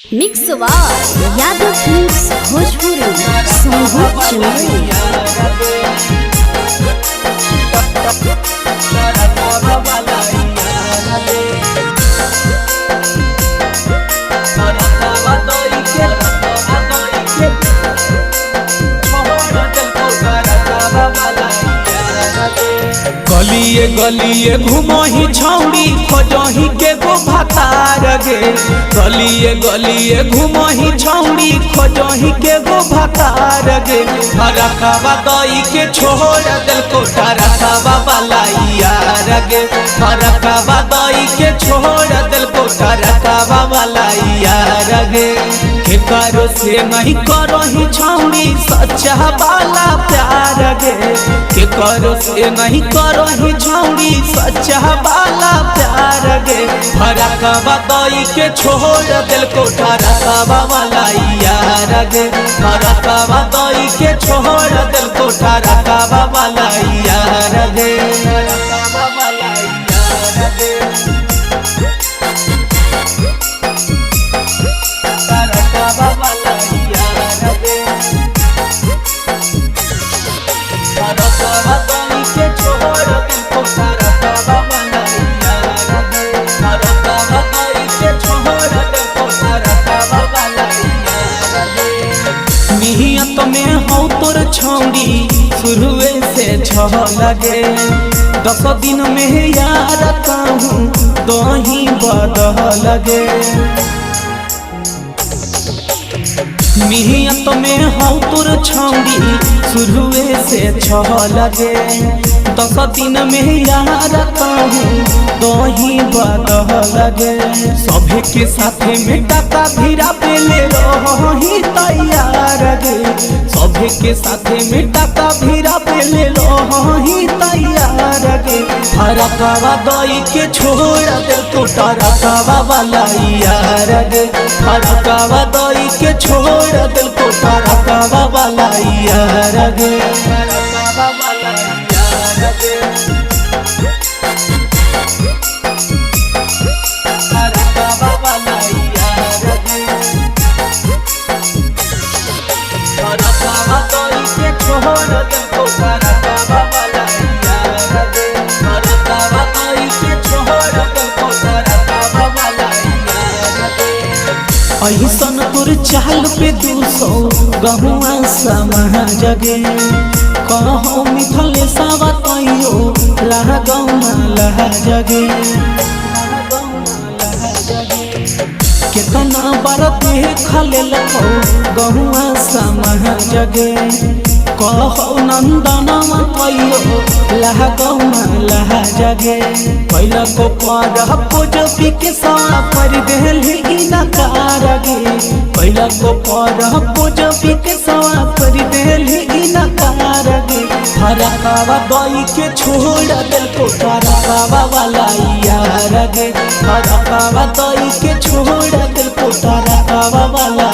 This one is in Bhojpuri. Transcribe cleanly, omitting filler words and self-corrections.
मिक्स यादव फिल्म्स भोजपुरी संगीत चुनरी। गलिए गलिए घुमही छौड़ी खोजही के गो भतार गे। गलिए गलिए घुमही छौड़ी खोजही के गो भतार गे। रखवा दई के छोड़ दिल कोठा रखवा बलाइया गे। रखवा दई के छोड़ दिल कोठा रखवा बलाइया गे। करो से नहीं करही छौड़ी सच्चा वाला प्यार गे। के करो से नहीं करही छौड़ी सच्चा वाला प्यार गे। रखवा दई के छोड़ दिल कोठा रखवा वाला यार गे। रखवा दई के छोड़ दिल कोठा रखवा वाला यार गे। रखवा वाला यार गे। नियत में हो तोर छौड़ी शुरुए से छह लगे। 10 दिन में यार कहूँ तो ही बदह लगे। नियत में हो तोर छौड़ी शुरुए से छह लगे। 10 दिन में यार कहूँ तो ही बदह लगे। सभी के साथे में टाका भीरा पेले रही तैयार गे। सभी के साथे में टाका भीरा पेले रही तैयार गे। रखवा दई के छोड़ दिल कोठा रखवा वाला यार गे। रखवा दई के छोड़ दिल कोठा रखवा वाला यार गे। रखवा वाला यार गे। ऐसन तोर चाल पे 200 गहुआ समा जगे। कहो मिथल सावा कहियो लह गौना लह जगे। कितना बार देखले लखो गहुआ समा जगे। कहो नंदना कहियो लह गौना लह जगे। पहला को पर पूजपी के सावा पर देली नकार गे। पहला को पर पूजपी के सावा पर देली नकार गे। रखवा दई के छोड़ दिल कोठा रखवा वाला यार गे। रखवा दई के छोड़ दिल कोठा रखवा वाला